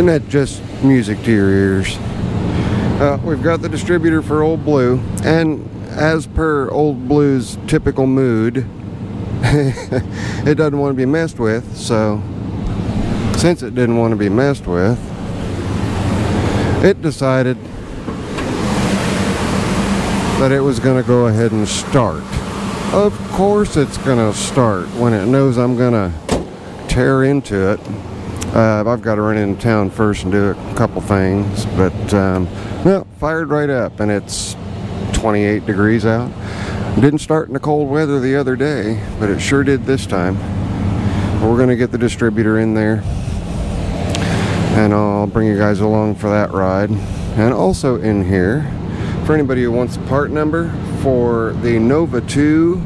Not just music to your ears. We've got the distributor for Old Blue, and as per Old Blue's typical mood, it doesn't want to be messed with. So since it didn't want to be messed with, it decided that it was going to go ahead and start. Of course it's going to start when it knows I'm going to tear into it. I've got to run into town first and do a couple things, but no, fired right up, and it's 28 degrees out. Didn't start in the cold weather the other day, but it sure did this time. We're going to get the distributor in there, and I'll bring you guys along for that ride. And also in here, for anybody who wants the part number for the Nova 2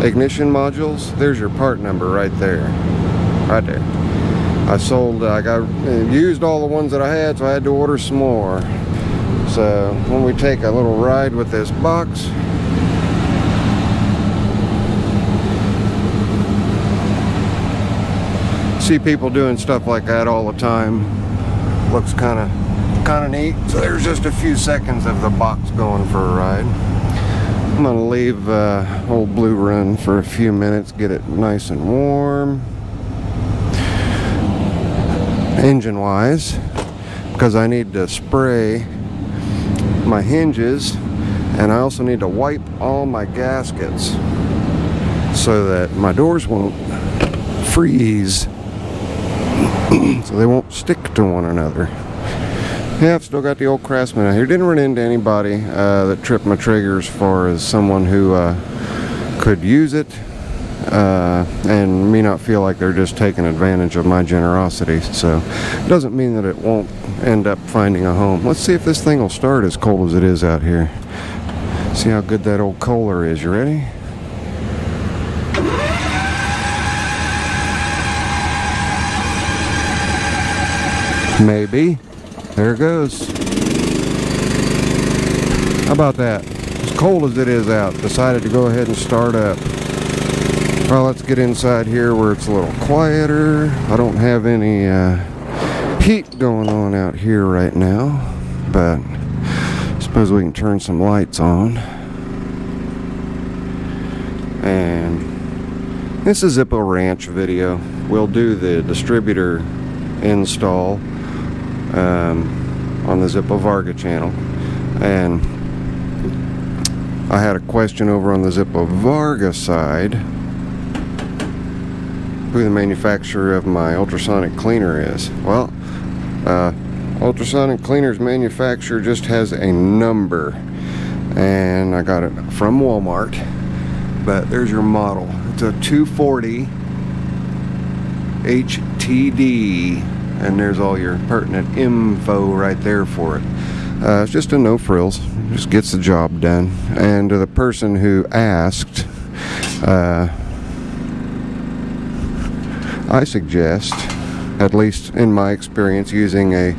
ignition modules, there's your part number right there. Right there. I used all the ones that I had, so I had to order some more. So when we take a little ride with this box, see people doing stuff like that all the time. Looks kind of neat. So there's just a few seconds of the box going for a ride. I'm gonna leave Old Blue run for a few minutes, get it nice and warm, engine wise, because I need to spray my hinges, and I also need to wipe all my gaskets so that my doors won't freeze, so they won't stick to one another. Yeah, I've still got the old Craftsman out here. Didn't run into anybody that tripped my trigger as far as someone who could use it and me not feel like they're just taking advantage of my generosity. So it doesn't mean that it won't end up finding a home. Let's see if this thing will start as cold as it is out here. See how good that old Kohler is. You ready? Maybe. There it goes. How about that? As cold as it is out, decided to go ahead and start up. Well, let's get inside here where it's a little quieter. I don't have any heat going on out here right now, but I suppose we can turn some lights on. And this is Zippo Ranch video. We'll do the distributor install on the Zippo Varga channel, and I had a question over on the Zippo Varga side who the manufacturer of my ultrasonic cleaner is. Well, ultrasonic cleaner's manufacturer just has a number, and I got it from Walmart, but there's your model. It's a 240 HTD, and there's all your pertinent info right there for it. It's just a no frills, just gets the job done. And to the person who asked, I suggest, at least in my experience, using a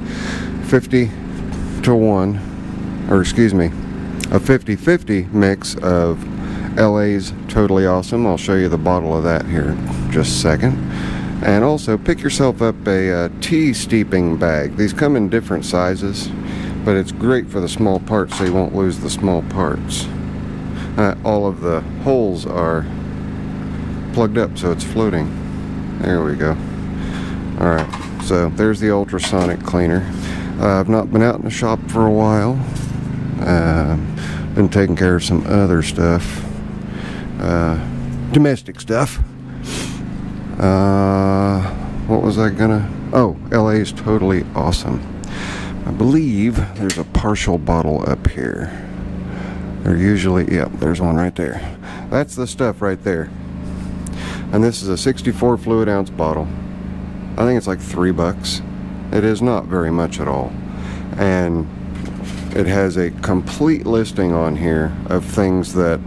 50-to-1, or excuse me, a 50-50 mix of LA's Totally Awesome. I'll show you the bottle of that here in just a second. And also pick yourself up a tea steeping bag. These come in different sizes, but it's great for the small parts so you won't lose the small parts. All of the holes are plugged up so it's floating. There we go. Alright, so there's the ultrasonic cleaner. I've not been out in the shop for a while. Been taking care of some other stuff. Domestic stuff. What was I gonna... Oh, LA's Totally Awesome. I believe there's a partial bottle up here. They're usually... Yep, there's one right there. That's the stuff right there. And this is a 64 fluid ounce bottle. I think it's like $3. It is not very much at all. And it has a complete listing on here of things that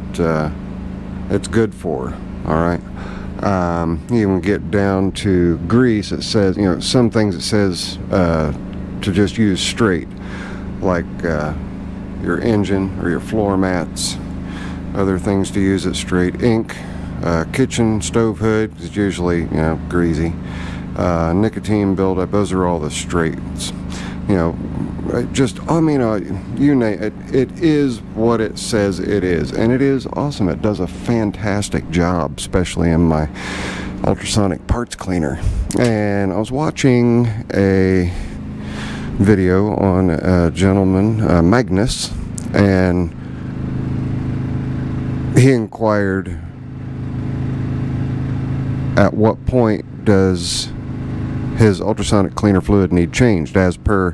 it's good for. Alright. You can get down to grease. It says, you know, some things it says to just use straight, like your engine or your floor mats. Other things to use it straight: ink, kitchen stove hood, 'cause it's usually, you know, greasy, nicotine buildup. Those are all the straights. You know, just, I mean, you name it, it is what it says it is, and it is awesome. It does a fantastic job, especially in my ultrasonic parts cleaner. And I was watching a video on a gentleman, Magnus, and he inquired, at what point does his ultrasonic cleaner fluid need changed as per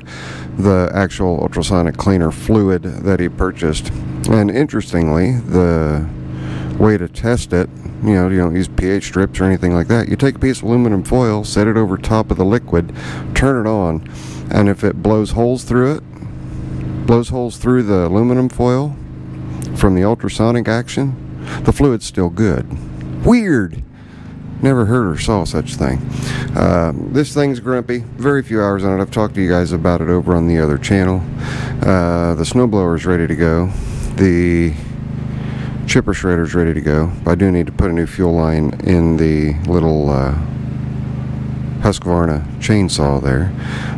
the actual ultrasonic cleaner fluid that he purchased. And interestingly, the way to test it, you don't use pH strips or anything like that. You take a piece of aluminum foil, set it over top of the liquid, turn it on, and if it blows holes through it, blows holes through the aluminum foil from the ultrasonic action, the fluid's still good. Weird! Never heard or saw such thing. This thing's grumpy. Very few hours on it. I've talked to you guys about it over on the other channel. The snowblower's ready to go. The chipper shredder's ready to go. I do need to put a new fuel line in the little Husqvarna chainsaw there.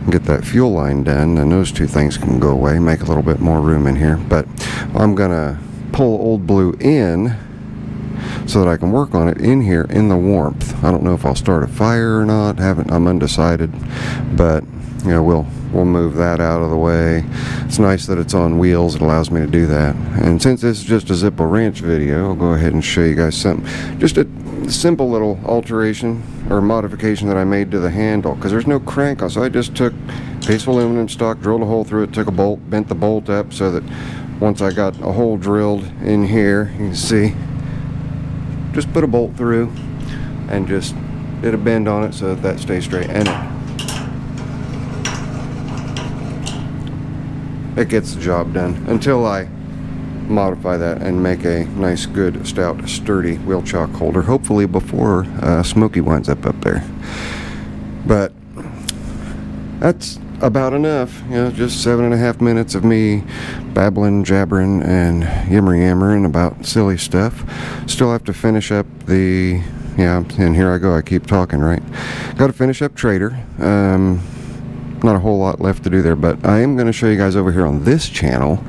Get that fuel line done, and those two things can go away. Make a little bit more room in here. But I'm gonna pull Old Blue in so that I can work on it in here in the warmth. I don't know if I'll start a fire or not. I'm undecided, but we'll move that out of the way. It's nice that it's on wheels. It allows me to do that. And since this is just a Zippo Ranch video, I'll go ahead and show you guys something. Just a simple little alteration or modification that I made to the handle, because there's no crank on. So I just took a piece of aluminum stock, drilled a hole through it, took a bolt, bent the bolt up so that once I got a hole drilled in here, you can see, just put a bolt through and just did a bend on it so that stays straight, and it gets the job done until I modify that and make a nice, good, stout, sturdy wheel chock holder, hopefully before Smokey winds up there. But that's about enough. Just 7.5 minutes of me babbling, jabbering, and yammering about silly stuff. Still have to finish up the, and here I go, I keep talking, right? Got to finish up Trader. Not a whole lot left to do there, but I am going to show you guys over here on this channel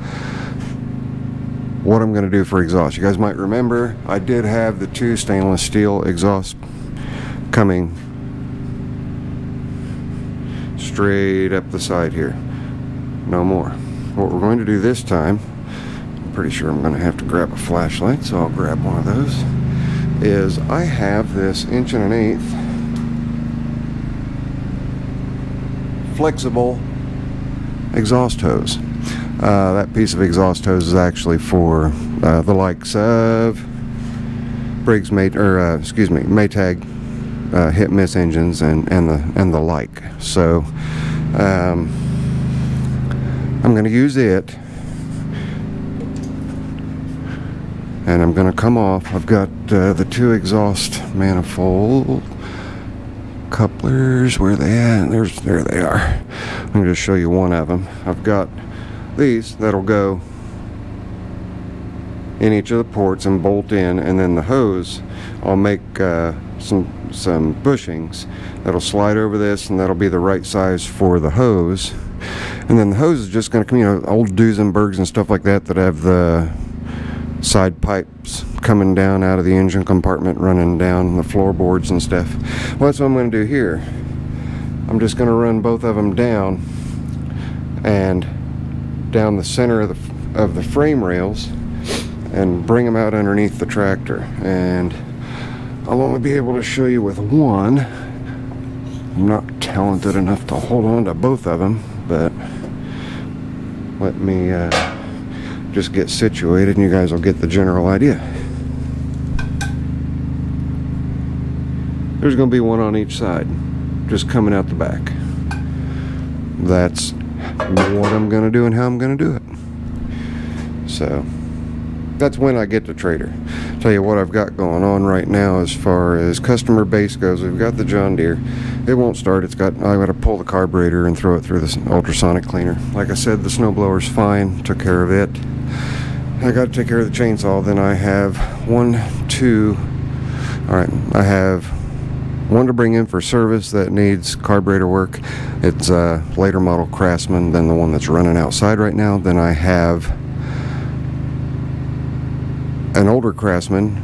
what I'm going to do for exhaust. You guys might remember I did have the 2 stainless steel exhausts coming straight up the side here. No more. What we're going to do this time, I'm pretty sure I'm going to have to grab a flashlight, so I'll grab one of those, is I have this 1 1/8" flexible exhaust hose. That piece of exhaust hose is actually for the likes of Briggs Maytag hit miss engines and the like. So I'm going to use it, and I'm going to come off. I've got the 2 exhaust manifold couplers. Where are they at? There they are. I'm going to just show you one of them. I've got these that'll go in each of the ports and bolt in, and then the hose I'll make some bushings that'll slide over this, and that'll be the right size for the hose. And then the hose is just going to come, old Duesenbergs and stuff like that have the side pipes coming down out of the engine compartment, running down the floorboards and stuff. Well, that's what I'm going to do here. I'm just going to run both of them down and down the center of the frame rails and bring them out underneath the tractor. And I'll only be able to show you with one. I'm not talented enough to hold on to both of them, but let me just get situated and you guys will get the general idea. There's going to be one on each side, just coming out the back. That's what I'm going to do and how I'm going to do it. So that's when I get to Trader. Tell you what I've got going on right now as far as customer base goes. We've got the John Deere. It won't start. I've got to pull the carburetor and throw it through this ultrasonic cleaner. Like I said, the snowblower's fine. Took care of it. I got to take care of the chainsaw. Then I have I have one to bring in for service that needs carburetor work. It's a later model Craftsman than the one that's running outside right now. Then I have an older Craftsman,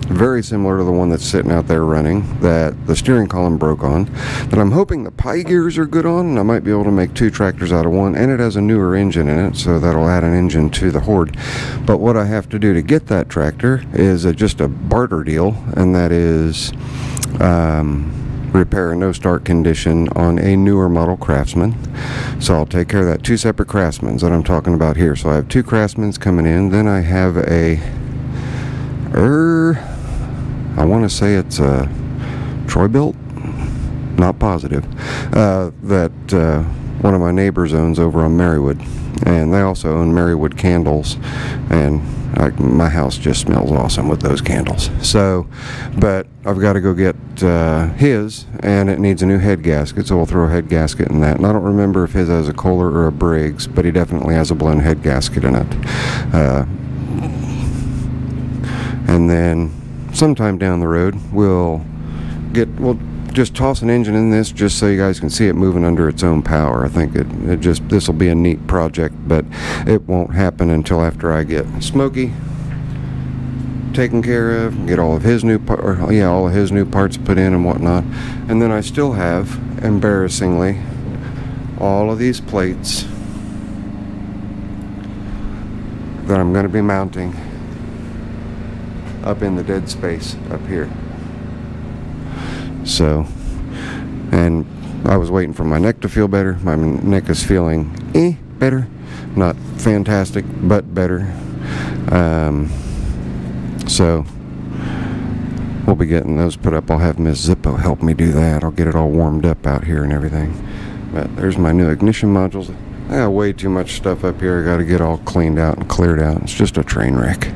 very similar to the one that's sitting out there running, that the steering column broke on, that I'm hoping the pie gears are good on, and I might be able to make 2 tractors out of one, and it has a newer engine in it, so that'll add an engine to the Horde. But what I have to do to get that tractor is just a barter deal, and that is repair a no start condition on a newer model Craftsman. So I'll take care of that. 2 separate Craftsmans that I'm talking about here. So I have 2 Craftsmans coming in. Then I have a I want to say it's a Troy-Bilt, not positive, that one of my neighbors owns over on Marywood, and they also own Marywood candles, and my house just smells awesome with those candles. So, but I've got to go get his, and it needs a new head gasket, so we'll throw a head gasket in that. And I don't remember if his has a Kohler or a Briggs, but he definitely has a blown head gasket in it. And then sometime down the road we'll just toss an engine in this just so you guys can see it moving under its own power. I think this will be a neat project, but it won't happen until after I get Smokey taken care of, get all of his new parts put in and whatnot. And then I still have, embarrassingly, all of these plates that I'm going to be mounting up in the dead space up here. So, and I was waiting for my neck to feel better. My neck is feeling better, not fantastic, but better. So we'll be getting those put up. I'll have Miss Zippo help me do that. I'll get it all warmed up out here and everything. But there's my new ignition modules. I got way too much stuff up here. I got to get all cleaned out and cleared out. It's just a train wreck.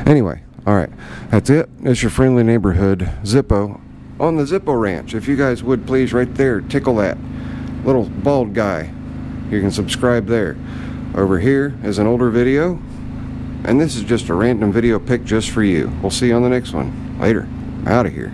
Anyway, alright, that's it. It's your friendly neighborhood Zippo on the Zippo Ranch. If you guys would please, right there, tickle that little bald guy. You can subscribe there. Over here is an older video, and this is just a random video pick just for you. We'll see you on the next one. Later. Out of here.